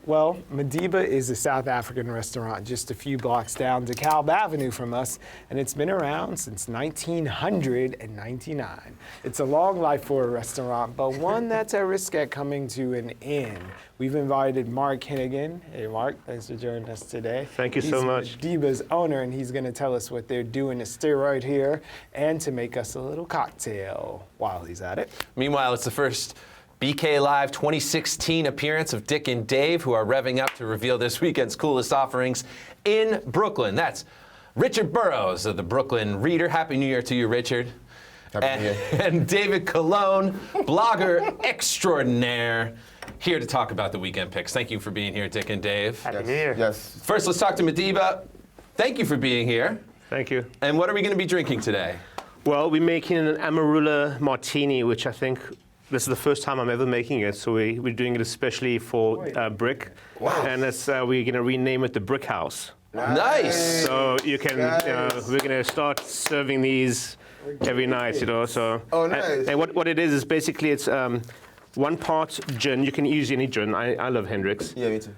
Well, Madiba is a South African restaurant just a few blocks down DeKalb Avenue from us, and it's been around since 1999. It's a long life for a restaurant, but one that's at risk at coming to an end. We've invited Mark Henegan. Hey, Mark, thanks for joining us today. Thank you so much. He's Madiba's owner, and he's going to tell us what they're doing to stay right here and to make us a little cocktail while he's at it. Meanwhile, it's the first BK Live 2016 appearance of Dick and Dave, who are revving up to reveal this weekend's coolest offerings in Brooklyn. That's Richard Burroughs of the Brooklyn Reader. Happy New Year to you, Richard. Happy New Year. And David Cologne, blogger extraordinaire, here to talk about the weekend picks. Thank you for being here, Dick and Dave. Happy New Year. Yes. First, let's talk to Madiba. Thank you for being here. Thank you. And what are we going to be drinking today? Well, we're making an Amarula Martini, which I think this is the first time I'm ever making it, so we're doing it especially for BRIC. Wow. And it's, we're going to rename it the BRIC House. Nice. So you can, we're going to start serving these every night, you know. So. Oh, nice. And what it is basically it's 1 part gin. You can use any gin. I love Hendrix. Yeah, me too.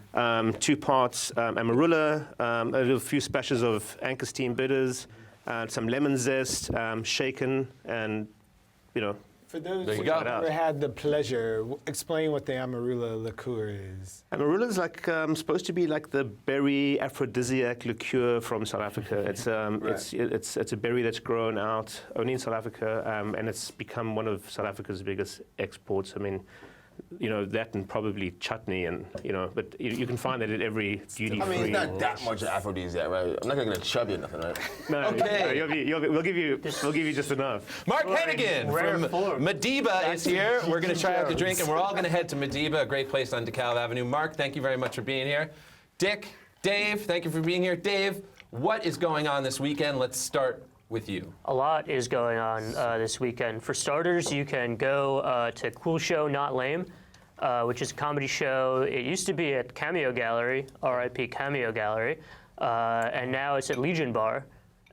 2 parts Amarula, a few splashes of Anchor bitters, some lemon zest, shaken, and you know. For those There who you go. never had the pleasure, explain what the Amarula liqueur is. Amarula is like supposed to be like the berry aphrodisiac liqueur from South Africa. It's it's a berry that's grown out only in South Africa, and it's become one of South Africa's biggest exports. I mean, you know, that and probably chutney, and you know, but you can find that at every duty free. I mean, it's not that much aphrodisiac, right? I'm not gonna get chubby or nothing, right? No, Okay. we'll give you just enough. Mark Henegan rare from form. Madiba is here. We're going to try out the drink, and we're all going to head to Madiba, a great place on DeKalb Avenue. Mark, thank you very much for being here. Dick, Dave, thank you for being here. Dave, what is going on this weekend? Let's start with you. A lot is going on this weekend. For starters, you can go to Cool Show Not Lame, which is a comedy show. It used to be at Cameo Gallery, RIP Cameo Gallery, and now it's at Legion Bar.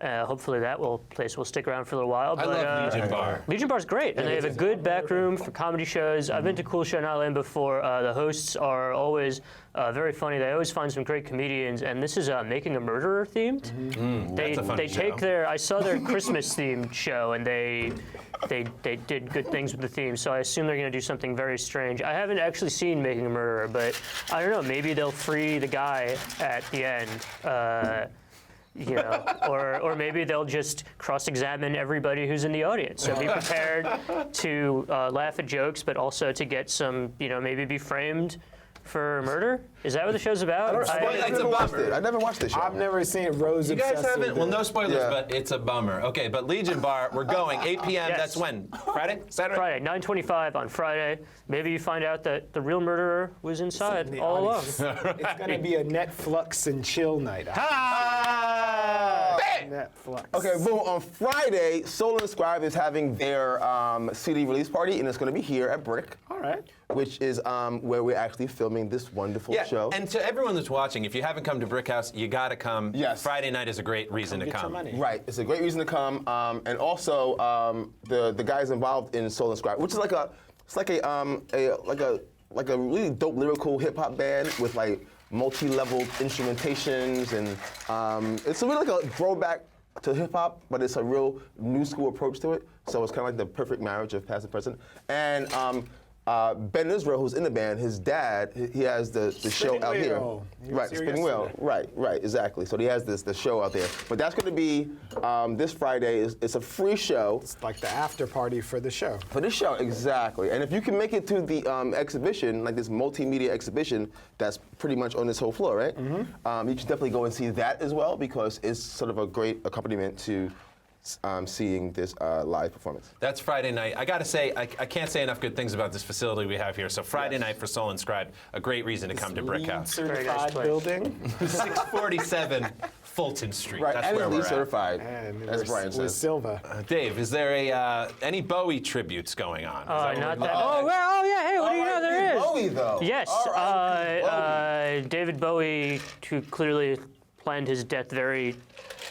Hopefully that place will stick around for a little while. I love Legion Bar. Legion Bar's great, and they have a good back room for comedy shows. I've been to Cool Show Not Lame before. The hosts are always very funny. They always find some great comedians, and this is Making a Murderer themed. That's a fun They show. take I saw their Christmas themed show, and they did good things with the theme, so I assume they're going to do something very strange. I haven't actually seen Making a Murderer, but I don't know, maybe they'll free the guy at the end. You know, or maybe they'll just cross-examine everybody who's in the audience. So be prepared to laugh at jokes, but also to get some, you know, maybe be framed for murder. Is that what the show's about? I never watched this show. I've never seen Rose. You guys haven't? Well, no spoilers, Yeah. but it's a bummer. Okay, but Legion Bar, we're going 8 p.m. Yes. That's when? Friday? Saturday? Friday, 9:25 on Friday. Maybe you find out that the real murderer was inside The all along. audience. It's going to be a Netflix and chill night. Netflix. Okay, boom. On Friday, Soul and Scribe is having their CD release party, and it's going to be here at BRIC. All right. Which is where we're actually filming this wonderful Yeah, show. and to everyone that's watching, if you haven't come to Brick House, you got to come. Yes. Friday night is a great reason to Get your come. money. Right, it's a great reason to come, and also the guys involved in Soul and Scribe, which is like a really dope lyrical hip hop band with like multi-level instrumentations, and it's really like a throwback to hip hop, but it's a real new school approach to it. So it's kind of like the perfect marriage of past and present. And Ben Israel, who's in the band, his dad, he has the show out here. Right, Spinning Wheel. Right, exactly. So he has the show out there. But that's going to be this Friday. It's a free show. It's like the after party for the show. For this show, exactly. And if you can make it to the exhibition, like this multimedia exhibition that's pretty much on this whole floor, right? You should definitely go and see that as well, because it's sort of a great accompaniment to seeing this live performance. That's Friday night. I got to say, I can't say enough good things about this facility we have here. So Friday night for Soul and Scribe, a great reason to come to Brick House. Certified building. 647 Fulton Street. Right, That's and where it's we're LEED certified, And as with Brian says. Silva. Dave, is there any Bowie tributes going on? Is that Not what that. we're- Oh, well, oh yeah. Hey, what do you know? There is. Bowie, though. Yes, R.I.P. Bowie. David Bowie, who clearly planned his death very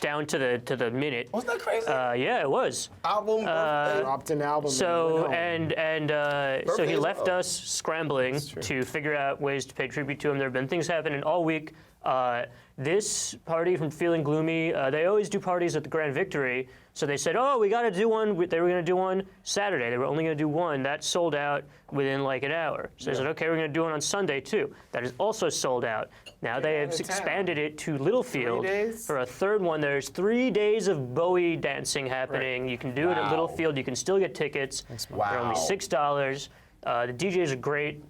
down to the minute. Wasn't that crazy? Yeah, it was. Album. Dropped an album. So and went home. so he Birthday as left well. us scrambling to figure out ways to pay tribute to him. There have been things happening all week. This party from Feeling Gloomy, they always do parties at the Grand Victory. So they said, oh, we got to do one. They were going to do one Saturday. They were only going to do one. That sold out within like an hour. So they said, okay, we're going to do one on Sunday too. That is also sold out. Now they have out of town. expanded it to Littlefield 3 days? for a third one. There's 3 days of Bowie dancing happening. You can do it at Littlefield. You can still get tickets. They're only $6. The DJs are great,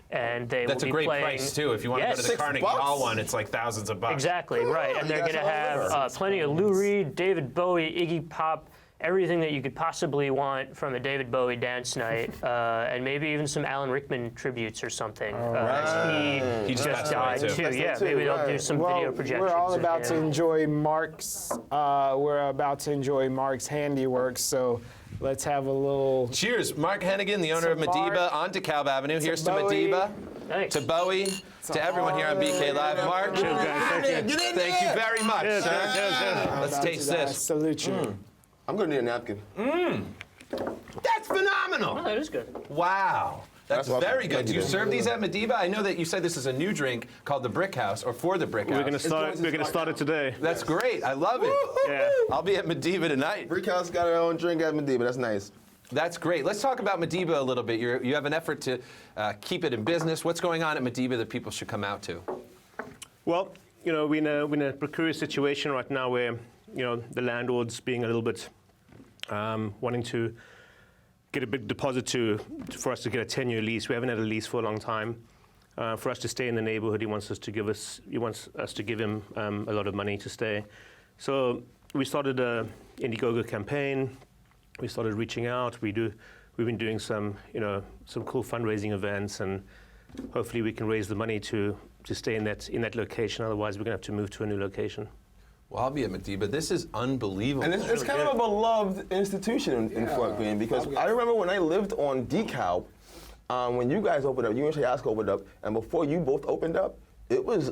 and they That's will a be great playing. price too. If you want to go to the $6? Carnegie Hall one, it's like thousands of bucks. Exactly, right. And you they're guys going to all over. have plenty of Lou Reed, David Bowie, Iggy Pop, everything that you could possibly want from a David Bowie dance night, and maybe even some Alan Rickman tributes or something. He He just just died died too. too. That's Yeah, it too, maybe they'll do right. some Well, video projections. we're all of about to him. enjoy Mark's. We're about to enjoy Mark's handiwork. So let's have a little. Cheers, Mark Henegan, the owner of To Madiba Mark, on DeKalb Avenue. Here's to Bowie. Madiba, Thanks. to Bowie, to everyone here on BK Live. Mark, thank you very much, sir. Let's taste this. Salute you. I'm gonna need a napkin. That's phenomenal. Oh, that is good. Wow. That's That's awesome. very good. Thank Do you, you dude. serve these at Madiba? I know that you said this is a new drink called the Brick House, or for the Brick House. We're gonna start it today. That's great. I love it. Yeah. I'll be at Madiba tonight. Brick House got our own drink at Madiba. That's nice. That's great. Let's talk about Madiba a little bit. You have an effort to keep it in business. What's going on at Madiba that people should come out to? Well, we're in a precarious situation right now where, the landlord's being a little bit wanting to get a big deposit for us to get a 10-year lease. We haven't had a lease for a long time. For us to stay in the neighborhood, he wants us to give him a lot of money to stay. So we started a Indiegogo campaign. We started reaching out. We've been doing some cool fundraising events, and hopefully we can raise the money to stay in that location. Otherwise, we're gonna have to move to a new location. Well, I'll be at Madiba. This is unbelievable. And it's kind of a beloved institution in Fort Greene, because I remember when I lived on DeKalb, when you guys opened up, you and Shayaska opened up, and before you both opened up, it was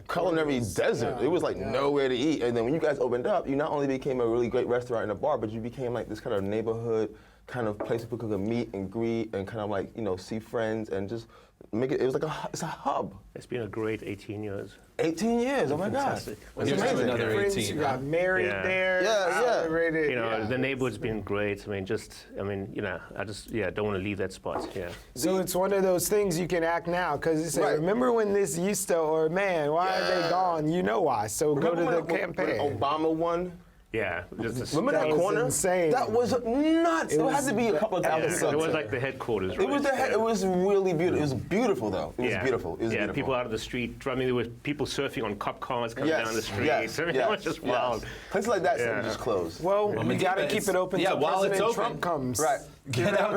culinary desert. It was like nowhere to eat. And then when you guys opened up, you not only became a really great restaurant and a bar, but you became like this kind of neighborhood kind of place where people could meet and greet and kind of like, see friends and just make it. It was like it's a hub. It's been a great 18 years. 18 years. Oh my God. Fantastic. That's Here's to amazing. another Friends, 18. you got married Yeah. there. Yeah, yeah. Celebrated. The neighborhood's been great. I just don't want to leave that spot. Yeah. So it's one of those things you can act now, because you say, Right. remember when this used to, or man, why are they gone? You know why. So go to the campaign. When Obama won. Yeah. Remember That that was corner? insane. That was nuts. There had to be a couple of episode. episodes. It was like the headquarters. It was it was really beautiful. It was beautiful though. It was beautiful. It was yeah, beautiful. people out of the street. I mean, there were people surfing on cop cars coming down the street. Yes, I mean, yes, it was just yes. wild. Places like that Yeah. just closed. Well, we Madiba, got to keep it's- it open yeah, till while it's President open. Trump comes. Right. Get out.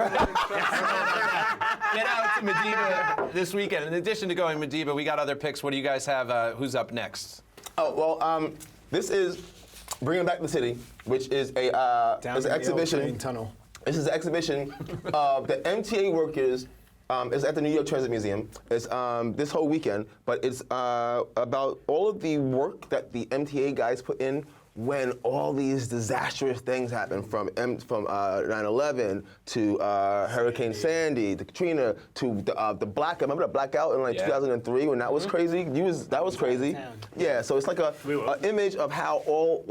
Get out to Madiba this weekend. In addition to going Madiba, we got other picks. What do you guys have? Who's up next? Oh well, this is Bringing Back the City, which is a Down it's in an the old train exhibition. tunnel. This is an exhibition of the MTA workers. It's at the New York Transit Museum. It's this whole weekend, but it's about all of the work that the MTA guys put in when all these disastrous things happen, from 9/11 to Hurricane Sandy, to Katrina, to the blackout. Remember the blackout in 2003 when that was crazy? That was crazy. Yeah, so it's like a image of how all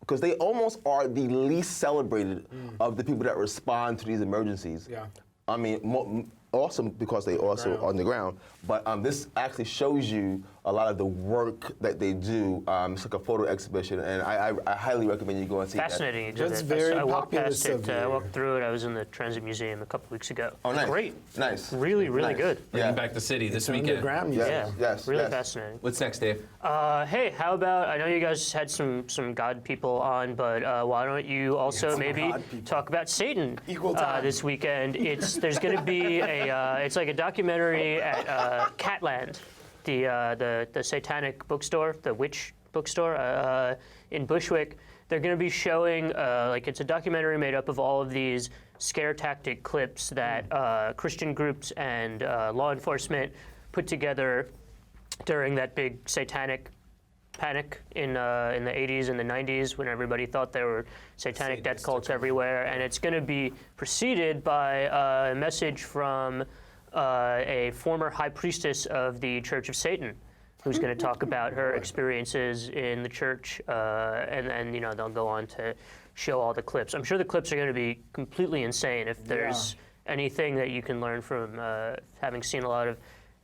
because they almost are the least celebrated of the people that respond to these emergencies. Yeah. I mean, awesome because they also on the ground. But this actually shows you a lot of the work that they do. It's like a photo exhibition, and I highly recommend you go and see Fascinating exhibit. That's very I walked populous past it. of I you. walked through it. I was in the Transit Museum a couple weeks ago. Oh, nice. Great. Nice. Really, really Nice. good. Bringing back the city this weekend. Underground Yeah. museum. Yes. Really yes. fascinating. What's next, Dave? Hey, how about, I know you guys had some God people on, but why don't you also maybe God people. talk about Satan Equal time. this weekend? There's going to be it's like a documentary at Catland, the satanic bookstore, the witch bookstore in Bushwick. They're going to be showing, it's a documentary made up of all of these scare tactic clips that Christian groups and law enforcement put together during that big satanic panic in the 80s and the 90s when everybody thought there were satanic death cults everywhere. And it's going to be preceded by a message from a former high priestess of the Church of Satan, who's going to talk about her experiences in the church, and then they'll go on to show all the clips. I'm sure the clips are going to be completely insane. If there's anything that you can learn from having seen a lot of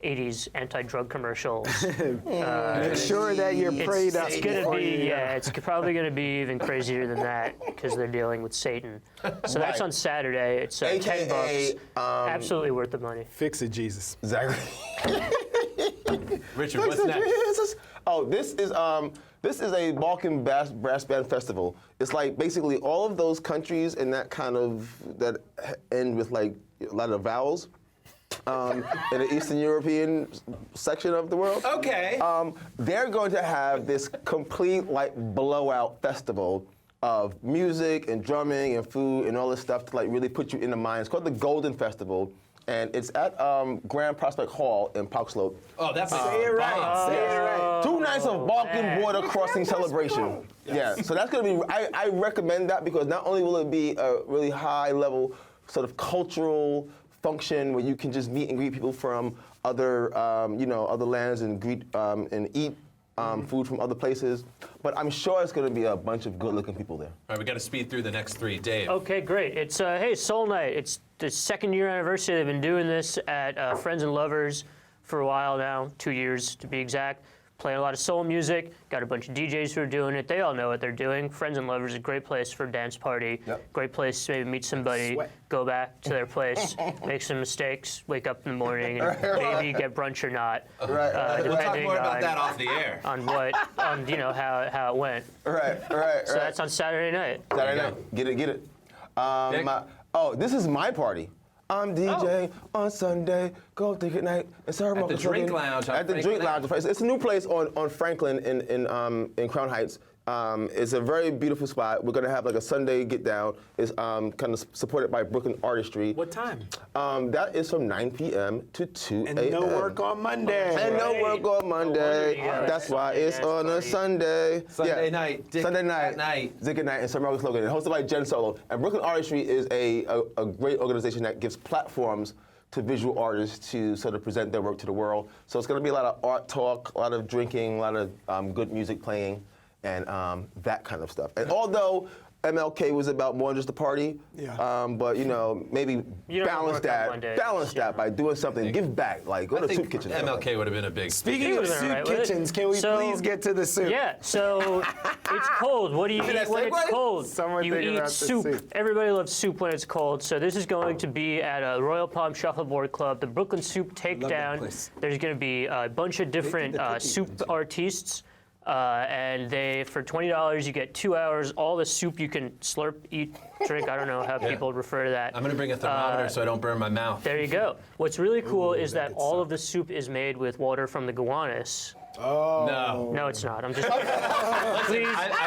80s anti-drug commercials, Make sure that you're prayed up. it's going to be it's probably going to be even crazier than that because they're dealing with Satan. So that's on Saturday. It's $10. Absolutely worth the money. Fix it, Jesus. Exactly. Richard, what's next? Oh, this is a Balkan brass band festival. It's like basically all of those countries in that that end with like a lot of vowels. In the Eastern European section of the world. Okay. They're going to have this complete like blowout festival of music and drumming and food and all this stuff to like really put you in the mind. It's called the Golden Festival. And it's at Grand Prospect Hall in Park Slope. Oh, that's Say it right. Say it right. 2 nights of Balkan border crossing celebration. Yeah, so that's going to be, I recommend that because not only will it be a really high level sort of cultural function where you can just meet and greet people from other, other lands and greet and eat food from other places. But I'm sure it's going to be a bunch of good-looking people there. All right, we got to speed through the next 3. Dave. Okay, great. It's Soul Night. It's the 2nd year anniversary. They've been doing this at Friends and Lovers for a while now, 2 years to be exact. Playing a lot of soul music. Got a bunch of DJs who are doing it. They all know what they're doing. Friends and Lovers is a great place for a dance party. Yep. Great place to maybe meet somebody, Sweat. go back to their place, make some mistakes, wake up in the morning, and maybe get brunch or not. Right. We'll talk Depending more about on- that off the air. On how it went. Right. So that's on Saturday night. Saturday night. Get it. Dick? This is my party. I'm DJing on Sunday. Go to good night. It's our At the Drink Lounge on At the Franklin Drink Lounge. It's a new place on Franklin in Crown Heights. It's a very beautiful spot. We're gonna have like a Sunday get down. It's kind of supported by Brooklyn Artistry. What time? That is from 9 p.m. to 2 a.m. And no work on Monday. And no work on Monday. That's why it's on a Sunday. Sunday night. Dick Sunday at night. night. Dick at Night and Summer August Logan. And hosted by Jen Solo. And Brooklyn Artistry is a great organization that gives platforms to visual artists to sort of present their work to the world. So it's going to be a lot of art talk, a lot of drinking, a lot of good music playing, and that kind of stuff. And although MLK was about more than just a party, but maybe balance that by doing something, give back, like go to I the think soup kitchen. MLK would have been a big. Speaking He of would've been soup alright with it. kitchens, can we So- please get to the soup? Yeah, so it's cold. What do you eat when it's cold? Someone You think eat about the soup. soup. Everybody loves soup when it's cold. So this is going to be at a Royal Palm Shuffleboard Club, the Brooklyn Soup Takedown. place. There's going to be a bunch of different the cookie soup artistes. And for $20, you get 2 hours, all the soup you can slurp, eat, drink. I don't know how people refer to that. I'm going to bring a thermometer so I don't burn my mouth. There you go. What's really cool is that could all suck. of the soup is made with water from the Gowanus. No. No, it's not. I'm just.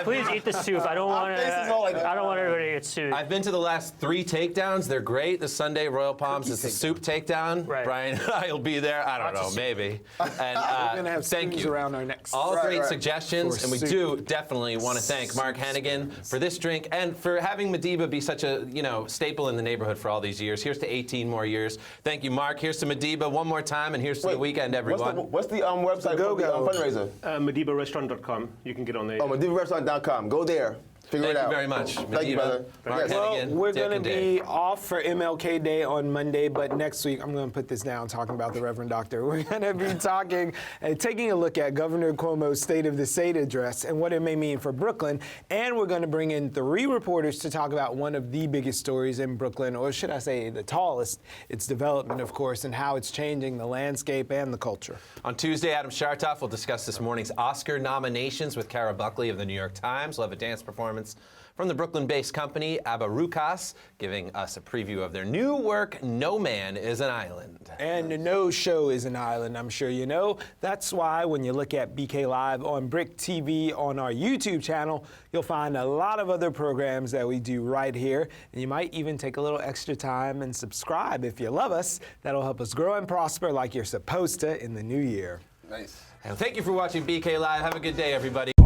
Please eat the soup. I don't want face is all like- I don't want everybody to get sued. I've been to the last 3 takedowns. They're great. The Sunday Royal Palms is the soup takedown. Right. Brian and I will be there. I don't Lots of know, soup. maybe. And We're gonna have thank spoons you. around our necks. All great right. suggestions, For and we soup. do definitely want to thank Mark Henegan for this drink and for having Madiba be such a staple in the neighborhood for all these years. Here's to 18 more years. Thank you, Mark. Here's to Madiba one more time, and here's to the weekend, everyone. What's the website for the Go-Go. fundraiser? MadibaRestaurant.com. You can get on there. MadibaRestaurant.com. Go there. Figure Thank it you out. very much, Thank you, Madiba. brother. Mark Yes. Well, Henegan, we're Dick going to and be Dave. off for MLK Day on Monday, but next week I'm going to put this down talking about the Reverend Doctor. We're going to be talking and taking a look at Governor Cuomo's State of the State address and what it may mean for Brooklyn. And we're going to bring in 3 reporters to talk about one of the biggest stories in Brooklyn, or should I say the tallest, its development, of course, and how it's changing the landscape and the culture. On Tuesday, Adam Shartoff will discuss this morning's Oscar nominations with Kara Buckley of the New York Times. We'll have a dance performance from the Brooklyn-based company Abarukas, giving us a preview of their new work, No Man is an Island. And no show is an island, I'm sure you know. That's why when you look at BK Live on BRIC TV on our YouTube channel, you'll find a lot of other programs that we do right here. And you might even take a little extra time and subscribe if you love us. That'll help us grow and prosper like you're supposed to in the new year. Nice. And thank you for watching BK Live. Have a good day, everybody.